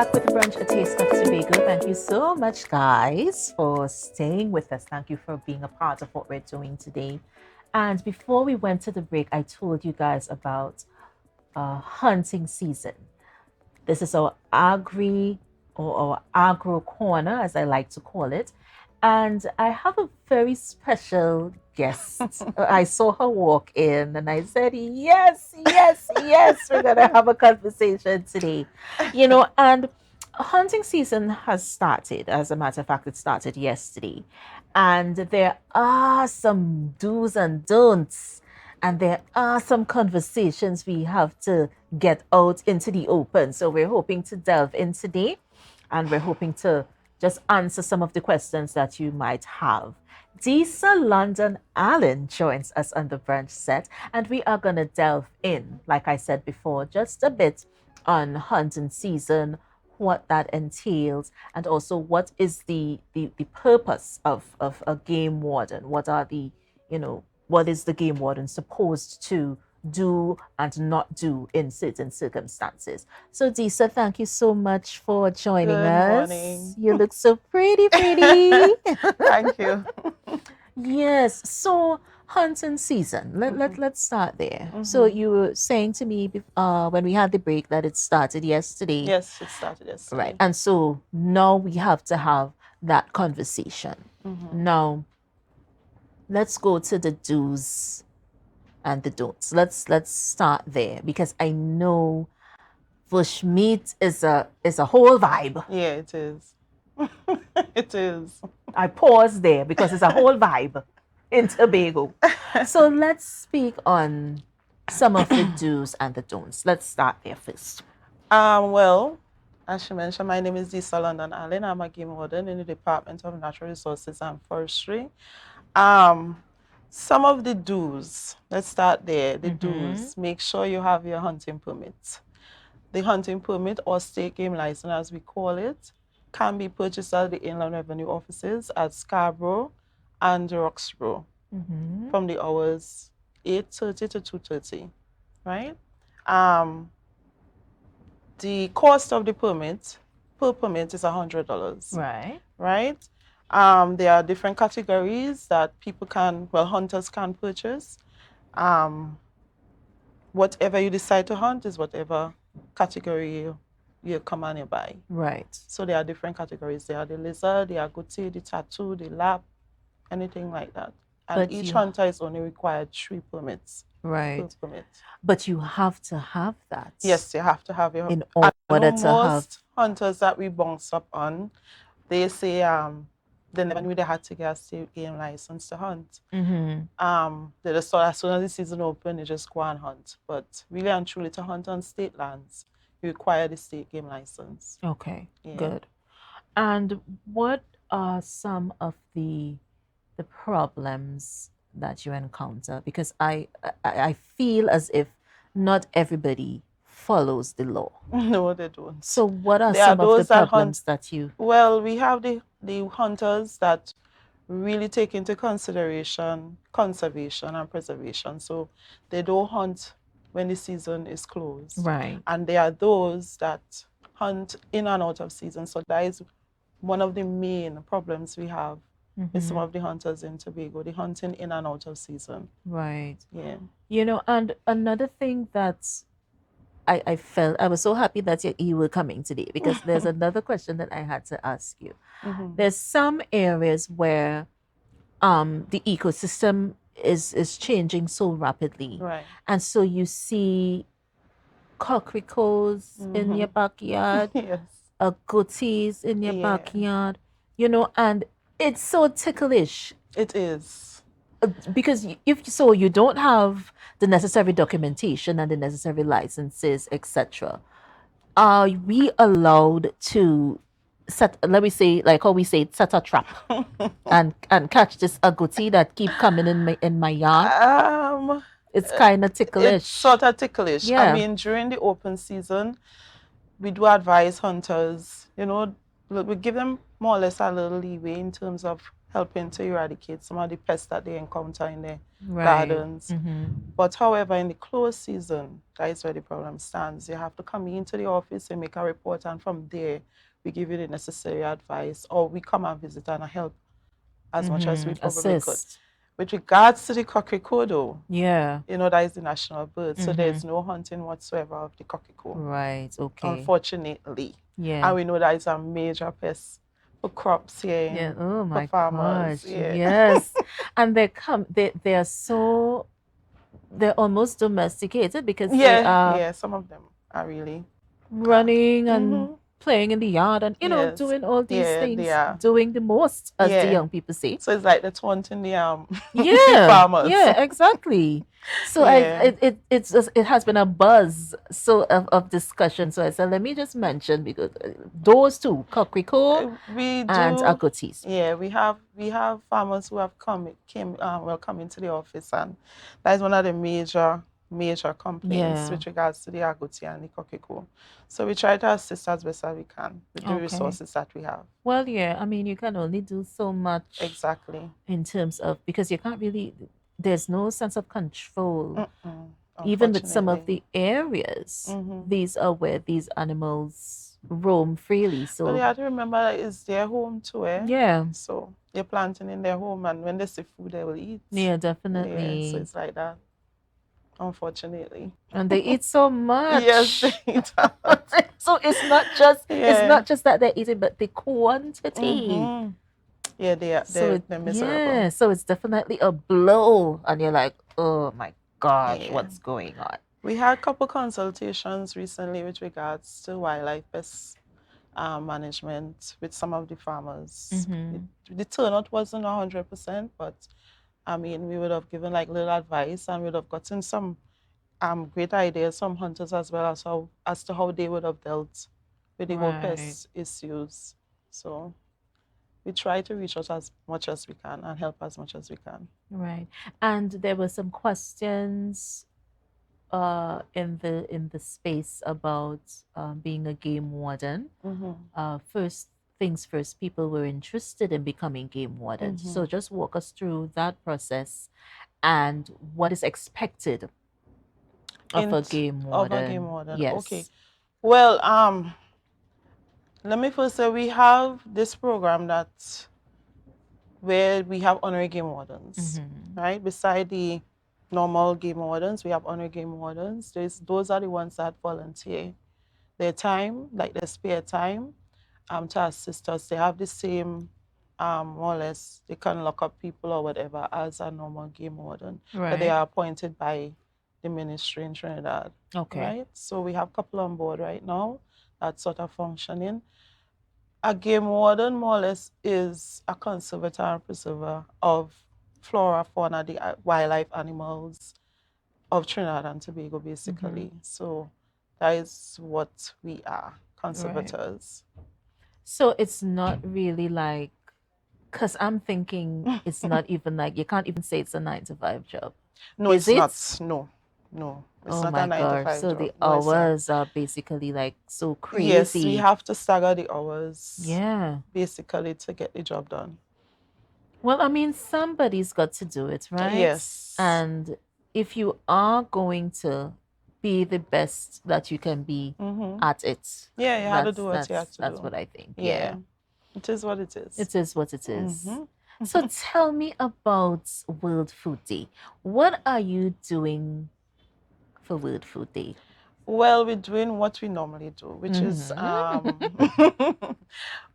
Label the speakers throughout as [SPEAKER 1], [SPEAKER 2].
[SPEAKER 1] back with Brunch, a taste of Tobago. Thank you so much, guys, for staying with us. Thank you for being a part of what we're doing today. And before we went to the break, I told you guys about hunting season. This is our our agro corner, as I like to call it. And I have a very special guest. I saw her walk in and I said, yes, yes, yes, we're going to have a conversation today. And hunting season has started. As a matter of fact, it started yesterday. And there are some do's and don'ts. And there are some conversations we have to get out into the open. So we're hoping to delve in today, and we're hoping to just answer some of the questions that you might have. Desa London-Alleyne joins us on the Brunch set, and we are going to delve in, like I said before, just a bit on hunting season, what that entails, and also what is the purpose of a game warden. What is the game warden supposed to do and not do in certain circumstances? So, Desa, thank you so much for joining us.
[SPEAKER 2] Good morning.
[SPEAKER 1] You look so pretty.
[SPEAKER 2] Thank you.
[SPEAKER 1] Yes. So, hunting season. Let's start there. So, you were saying to me when we had the break that it started yesterday.
[SPEAKER 2] Yes, it started yesterday.
[SPEAKER 1] Right. And so now we have to have that conversation. Now, let's go to the do's and the don'ts. Let's start there, because I know bush meat is a whole vibe.
[SPEAKER 2] Yeah, it is. It is.
[SPEAKER 1] I pause there because it's a whole vibe in Tobago. So let's speak on some of the do's and the don'ts. Let's start there first.
[SPEAKER 2] Well, as she mentioned, my name is Desa London-Alleyne. I'm a game warden in the Department of Natural Resources and Forestry. Some of the do's, let's start there. The do's, make sure you have your hunting permit. The hunting permit, or state game license as we call it, can be purchased at the Inland Revenue Offices at Scarborough and Roxborough from the hours 8:30 to 2:30, right? The cost of the permit, per permit, is $100. Right? There are different categories that hunters can purchase. Whatever you decide to hunt is whatever category you come and you buy.
[SPEAKER 1] Right.
[SPEAKER 2] So there are different categories. There are the lizard, the agouti, the tattoo, the lap, anything like that. And
[SPEAKER 1] But
[SPEAKER 2] each hunter is only required 3 permits.
[SPEAKER 1] Right.
[SPEAKER 2] Per permit.
[SPEAKER 1] But you have to have that.
[SPEAKER 2] Yes, you have to have your.
[SPEAKER 1] In order to have.
[SPEAKER 2] Most hunters that we bounce up on, they say they never knew they had to get a state game license to hunt. They just thought as soon as the season open, they just go and hunt. But really and truly, to hunt on state lands, you require the state game license.
[SPEAKER 1] Okay,
[SPEAKER 2] Yeah.
[SPEAKER 1] good. And what are some of the problems that you encounter? Because I feel as if not everybody follows the law.
[SPEAKER 2] No, they don't.
[SPEAKER 1] So what are
[SPEAKER 2] There
[SPEAKER 1] some
[SPEAKER 2] are
[SPEAKER 1] of the
[SPEAKER 2] those that
[SPEAKER 1] problems that you...
[SPEAKER 2] Well, we have the hunters that really take into consideration conservation and preservation. So they don't hunt when the season is closed.
[SPEAKER 1] Right.
[SPEAKER 2] And there are those that hunt in and out of season. So that is one of the main problems we have with some of the hunters in Tobago, the hunting in and out of season.
[SPEAKER 1] Right.
[SPEAKER 2] Yeah.
[SPEAKER 1] And another thing that I felt, I was so happy that you were coming today, because there's another question that I had to ask you. There's some areas where the ecosystem is changing so rapidly.
[SPEAKER 2] Right.
[SPEAKER 1] And so you see cockroaches in your backyard,
[SPEAKER 2] Yes.
[SPEAKER 1] agoutis in your backyard, and it's so ticklish.
[SPEAKER 2] It is.
[SPEAKER 1] Because you don't have the necessary documentation and the necessary licenses, etc. Are we allowed to set a trap and catch this agouti that keep coming in my yard? It's kind of ticklish.
[SPEAKER 2] It's sort of ticklish.
[SPEAKER 1] Yeah.
[SPEAKER 2] I mean, during the open season, we do advise hunters, we give them more or less a little leeway in terms of helping to eradicate some of the pests that they encounter in their
[SPEAKER 1] Right.
[SPEAKER 2] gardens. But however, in the close season, that is where the problem stands. You have to come into the office and make a report, and from there, we give you the necessary advice, or we come and visit and help as much as we probably could.
[SPEAKER 1] Assist.
[SPEAKER 2] With regards to the coquelicot, though,
[SPEAKER 1] Yeah.
[SPEAKER 2] you know, that is the national bird, so there's no hunting whatsoever of the coquelicot,
[SPEAKER 1] Right. Okay.
[SPEAKER 2] unfortunately.
[SPEAKER 1] Yeah.
[SPEAKER 2] And we know that it's a major pest for crops here
[SPEAKER 1] Yeah.
[SPEAKER 2] in,
[SPEAKER 1] Oh
[SPEAKER 2] for
[SPEAKER 1] my
[SPEAKER 2] farmers.
[SPEAKER 1] gosh.
[SPEAKER 2] Yeah.
[SPEAKER 1] Yes. And they are so, they're almost domesticated because they are
[SPEAKER 2] Yeah, some of them are really
[SPEAKER 1] running and playing in the yard and, you know,
[SPEAKER 2] Yes.
[SPEAKER 1] doing all these
[SPEAKER 2] Yeah,
[SPEAKER 1] things,
[SPEAKER 2] they are.
[SPEAKER 1] doing the most, as the
[SPEAKER 2] Yeah.
[SPEAKER 1] young people say.
[SPEAKER 2] So it's like they're taunting the
[SPEAKER 1] Yeah,
[SPEAKER 2] farmers.
[SPEAKER 1] yeah, exactly. So
[SPEAKER 2] Yeah.
[SPEAKER 1] it's just, it has been a buzz of discussion. So I said, let me just mention, because those two, coquelicot
[SPEAKER 2] We
[SPEAKER 1] and
[SPEAKER 2] do.
[SPEAKER 1] agotis.
[SPEAKER 2] Yeah, we have farmers who have come into the office, and that is one of the major complaints
[SPEAKER 1] Yeah.
[SPEAKER 2] with regards to the agouti and the coquelicot. So we try to assist as best as we can with the
[SPEAKER 1] Okay.
[SPEAKER 2] resources that we have.
[SPEAKER 1] Well, yeah, I mean, you can only do so much
[SPEAKER 2] Exactly.
[SPEAKER 1] in terms of, because you can't really, there's no sense of control.
[SPEAKER 2] Mm-mm,
[SPEAKER 1] Even with some of
[SPEAKER 2] unfortunately.
[SPEAKER 1] the areas, these are where these animals roam freely.
[SPEAKER 2] But you
[SPEAKER 1] So
[SPEAKER 2] have to remember that it's their home too, eh?
[SPEAKER 1] yeah,
[SPEAKER 2] So they're planting in their home, and when they see food, they will eat.
[SPEAKER 1] yeah,
[SPEAKER 2] Yeah, so
[SPEAKER 1] definitely.
[SPEAKER 2] it's like that, unfortunately.
[SPEAKER 1] And they eat so much.
[SPEAKER 2] Yes, they eat a lot.
[SPEAKER 1] So it's not just
[SPEAKER 2] Yeah.
[SPEAKER 1] that they're eating, but the quantity.
[SPEAKER 2] Yeah,
[SPEAKER 1] So
[SPEAKER 2] they're miserable.
[SPEAKER 1] yeah, so it's definitely a blow, and you're like, oh my gosh,
[SPEAKER 2] Yeah.
[SPEAKER 1] what's going on?
[SPEAKER 2] We had a couple consultations recently with regards to wildlife pest management with some of the farmers. The turnout wasn't 100%, but I mean, we would have given like little advice, and we would have gotten some great ideas, some hunters as well, as to how they would have dealt with the whole pest issues. So we try to reach out as much as we can and help as much as we can.
[SPEAKER 1] Right. And there were some questions in the space about being a game warden. First things first, people were interested in becoming game wardens. So just walk us through that process and what is expected of a game warden.
[SPEAKER 2] Of a game warden.
[SPEAKER 1] Yes.
[SPEAKER 2] Okay. Well, let me first say we have this program where we have honorary game wardens, right? Beside the normal game wardens, we have honorary game wardens. Those are the ones that volunteer their time, like their spare time, to assist us. They have the same, more or less, they can lock up people or whatever as a normal game warden, but they
[SPEAKER 1] Right.
[SPEAKER 2] are appointed by the ministry in Trinidad.
[SPEAKER 1] Okay.
[SPEAKER 2] Right? So we have a couple on board right now that's sort of functioning. A game warden, more or less, is a conservator and preserver of flora, fauna, the wildlife animals of Trinidad and Tobago, basically. So that is what we are, conservators.
[SPEAKER 1] So it's not really like, because I'm thinking it's not even like, you can't even say it's a 9 to 5 job.
[SPEAKER 2] No,
[SPEAKER 1] Is
[SPEAKER 2] it's
[SPEAKER 1] it?
[SPEAKER 2] not. No, no. It's
[SPEAKER 1] Oh
[SPEAKER 2] not
[SPEAKER 1] my
[SPEAKER 2] a 9 to
[SPEAKER 1] gosh.
[SPEAKER 2] 5
[SPEAKER 1] So
[SPEAKER 2] job.
[SPEAKER 1] the
[SPEAKER 2] No, it's not.
[SPEAKER 1] hours are basically like so crazy.
[SPEAKER 2] Yes, we have to stagger the hours,
[SPEAKER 1] Yeah.
[SPEAKER 2] basically, to get the job done.
[SPEAKER 1] Well, I mean, somebody's got to do it, right?
[SPEAKER 2] Yes.
[SPEAKER 1] And if you are going to be the best that you can be at it,
[SPEAKER 2] Yeah, you have to do what you have to do.
[SPEAKER 1] that's what I think.
[SPEAKER 2] Yeah. It is what it is.
[SPEAKER 1] It is what it is. So tell me about World Food Day. What are you doing for World Food Day?
[SPEAKER 2] Well, we're doing what we normally do, which is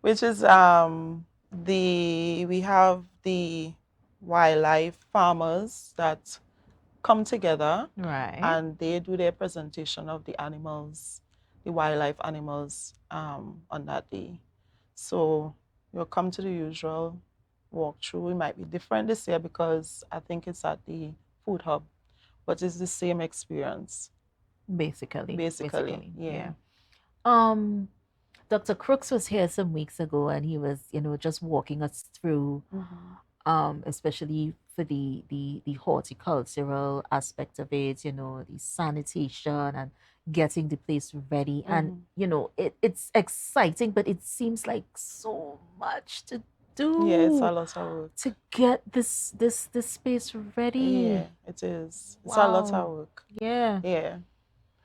[SPEAKER 2] we have the wildlife farmers that come together,
[SPEAKER 1] Right.
[SPEAKER 2] and they do their presentation of the animals, the wildlife animals, on that day. So you'll come to the usual walkthrough. It might be different this year because I think it's at the food hub, but it's the same experience.
[SPEAKER 1] Basically.
[SPEAKER 2] Yeah.
[SPEAKER 1] Dr. Crooks was here some weeks ago, and he was, just walking us through, especially for the horticultural aspect of it, the sanitation and getting the place ready. And, it's exciting, but it seems like so much to do
[SPEAKER 2] Yeah, it's a lot of work.
[SPEAKER 1] to get this space ready.
[SPEAKER 2] Yeah, it is. It's a lot
[SPEAKER 1] Wow.
[SPEAKER 2] of work.
[SPEAKER 1] Yeah.
[SPEAKER 2] Yeah,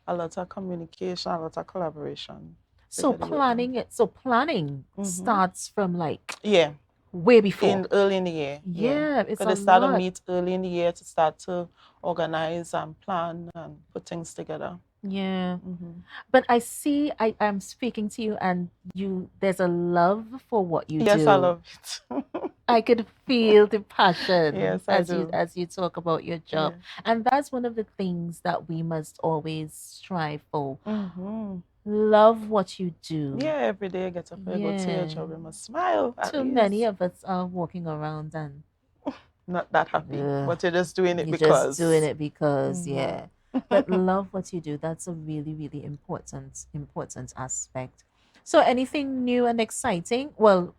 [SPEAKER 2] a lot of communication, a lot of collaboration. to
[SPEAKER 1] So
[SPEAKER 2] get it working.
[SPEAKER 1] planning starts from like
[SPEAKER 2] Yeah,
[SPEAKER 1] way before.
[SPEAKER 2] early in the year.
[SPEAKER 1] Yeah, it's
[SPEAKER 2] Because
[SPEAKER 1] a
[SPEAKER 2] they start to
[SPEAKER 1] lot.
[SPEAKER 2] meet early in the year to start to organize and plan and put things together.
[SPEAKER 1] Yeah. But I see I'm speaking to you and there's a love for what you
[SPEAKER 2] Yes, I
[SPEAKER 1] do.
[SPEAKER 2] love it.
[SPEAKER 1] I could feel the passion
[SPEAKER 2] Yes, I do.
[SPEAKER 1] as you talk about your job. And that's one of the things that we must always strive for. Love what you do.
[SPEAKER 2] Yeah, every day I get up, I go to your job, I must smile at
[SPEAKER 1] Too
[SPEAKER 2] least.
[SPEAKER 1] many of us are walking around and
[SPEAKER 2] Not that happy,
[SPEAKER 1] Ugh.
[SPEAKER 2] but you're just doing it
[SPEAKER 1] you're
[SPEAKER 2] because.
[SPEAKER 1] just doing it because, yeah. But love what you do. That's a really, really important aspect. So anything new and exciting? Well,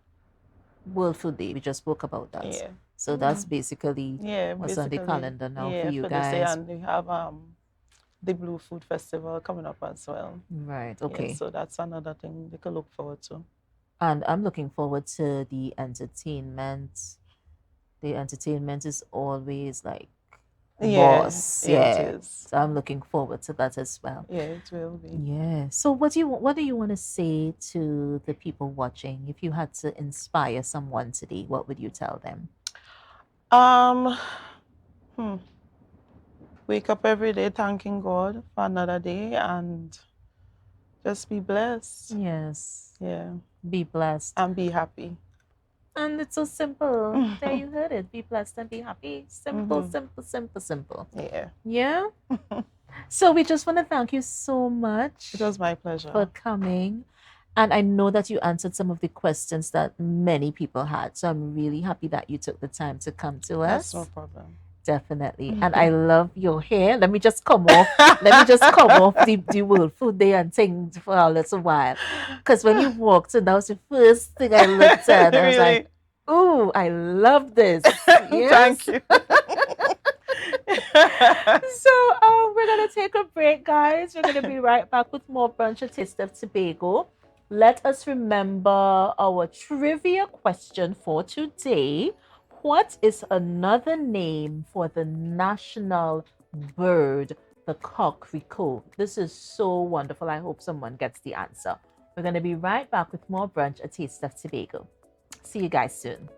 [SPEAKER 1] World Food Day, we just spoke about that.
[SPEAKER 2] Yeah.
[SPEAKER 1] So that's basically
[SPEAKER 2] Yeah,
[SPEAKER 1] what's on the
[SPEAKER 2] basically.
[SPEAKER 1] calendar now for you
[SPEAKER 2] this day,
[SPEAKER 1] guys.
[SPEAKER 2] and we have the Blue Food Festival coming up as well.
[SPEAKER 1] Right,
[SPEAKER 2] Yeah,
[SPEAKER 1] okay.
[SPEAKER 2] so that's another thing they can look forward to.
[SPEAKER 1] And I'm looking forward to the entertainment. The entertainment is always like boss.
[SPEAKER 2] It
[SPEAKER 1] Yeah.
[SPEAKER 2] is.
[SPEAKER 1] So I'm looking forward to that as well.
[SPEAKER 2] Yeah, it will be.
[SPEAKER 1] Yeah. So what do you want to say to the people watching? If you had to inspire someone today, what would you tell them?
[SPEAKER 2] Wake up every day thanking God for another day and just be blessed.
[SPEAKER 1] Yes.
[SPEAKER 2] Yeah.
[SPEAKER 1] Be blessed.
[SPEAKER 2] And be happy.
[SPEAKER 1] And it's so simple. There you heard it. Be blessed and be happy. Simple, simple, simple, simple.
[SPEAKER 2] Yeah.
[SPEAKER 1] Yeah? So we just want to thank you so much.
[SPEAKER 2] It was my pleasure.
[SPEAKER 1] For coming. And I know that you answered some of the questions that many people had. So I'm really happy that you took the time to come to us.
[SPEAKER 2] That's no problem.
[SPEAKER 1] Definitely. And I love your hair. Let me just come off. The World Food Day and things for a little while. Because when you walked in, that was the first thing I looked at. I was like, ooh, I love this. Yes.
[SPEAKER 2] Thank you.
[SPEAKER 1] So we're going to take a break, guys. We're going to be right back with more Brunch, a Taste of Tobago. Let us remember our trivia question for today. What is another name for the national bird, the cockrecot? This is so wonderful. I hope someone gets the answer. We're going to be right back with more Brunch, a Taste of Tobago. See you guys soon.